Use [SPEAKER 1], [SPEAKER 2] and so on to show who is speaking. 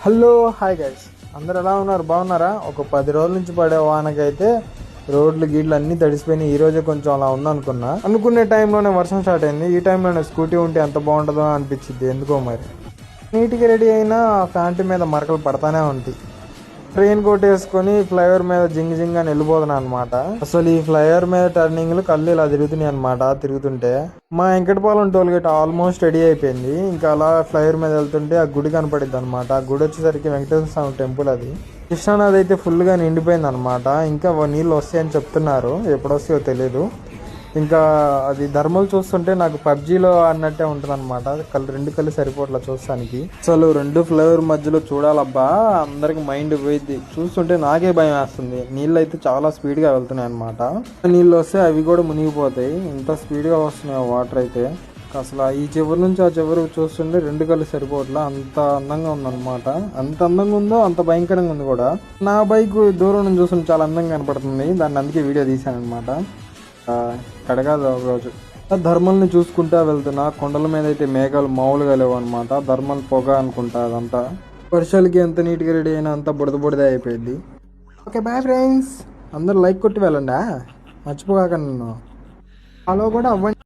[SPEAKER 1] Hello hi guys, అందరు ఎలా ఉన్నారు? బాగున్నారా? ఒక 10 రోజుల నుంచి పడే వానకైతే రోడ్లు గీడ్లు అన్నీ తడిసిపోయినాయి. ఈ రోజే కొంచెం అలా ఉందనుకున్నా. అనుకునే టైంలోనే వర్షం స్టార్ట్ అయింది. ఈ టైంలోనే స్కూటీ ఉంటే ఎంత బాగుంటుందో అనిపించింది ఎందుకో మరి. నీట్గా రెడీ అయినా ప్యాంటు మీద మరకలు పడతానే ఉంటాయి. ట్రైన్ కోట్ వేసుకొని ఫ్లైఓవర్ మీద జింగ్ జింగ్ అని వెళ్ళిపోతున్నాను అనమాట. అసలు ఈ ఫ్లైఓవర్ మీద టర్నింగ్లు కళ్ళు ఇలా తిరుగుతున్నాయి అనమాట. తిరుగుతుంటే మా వెంకటపాలెం టోల్గేట్ ఆల్మోస్ట్ రెడీ అయిపోయింది. ఇంకా అలా ఫ్లైఓవర్ మీద వెళ్తుంటే ఆ గుడి కనపడింది అనమాట. ఆ గుడి వచ్చేసరికి వెంకటేశ్వర స్వామి టెంపుల్. అది కృష్ణానది అయితే ఫుల్గా నిండిపోయింది అనమాట. ఇంకా నీళ్ళు వస్తాయని చెప్తున్నారు, ఎప్పుడు వస్తాయో తెలియదు. ఇంకా అది ధర్మలు చూస్తుంటే నాకు పబ్జీలో అన్నట్టే ఉంటుంది అనమాట. రెండు కళ్ళు సరిపోట్ల చూస్తానికి. అసలు రెండు ఫ్లేవర్ మధ్యలో చూడాలబ్బా, అందరికి మైండ్ పోయింది. చూస్తుంటే నాకే భయం వేస్తుంది. నీళ్ళు అయితే చాలా స్పీడ్గా వెళ్తున్నాయి అనమాట. నీళ్ళు వస్తే అవి కూడా మునిగిపోతాయి, ఇంత స్పీడ్గా వస్తున్నాయి వాటర్ అయితే. అసలు ఈ చివరి నుంచి ఆ చివరికి చూస్తుంటే రెండు కళ్ళు సరిపోవట్లా, అంత అందంగా ఉందన్నమాట. అంత అందంగా ఉందో అంత భయంకరంగా ఉంది కూడా. నా బైక్ దూరం నుంచి చూస్తుంటే చాలా అందంగా కనపడుతుంది, దాన్ని అందుకే వీడియో తీశాను అనమాట. కడగాదు రోజు ధర్మల్ని చూసుకుంటా వెళ్తున్నా. కొండల మీద అయితే మేఘాలు మామూలుగా లేవు అనమాట. ధర్మల్ పొగ అనుకుంటా అదంతా. వర్షాలకి ఎంత నీట్గా రెడీ అయినా అంతా బుడదే అయిపోయింది. ఓకే బాయ్ ఫ్రెండ్స్, అందరూ లైక్ కొట్టి వెళ్ళండి, మర్చిపోకాక. నన్ను ఫాలో కూడా అవ్వండి.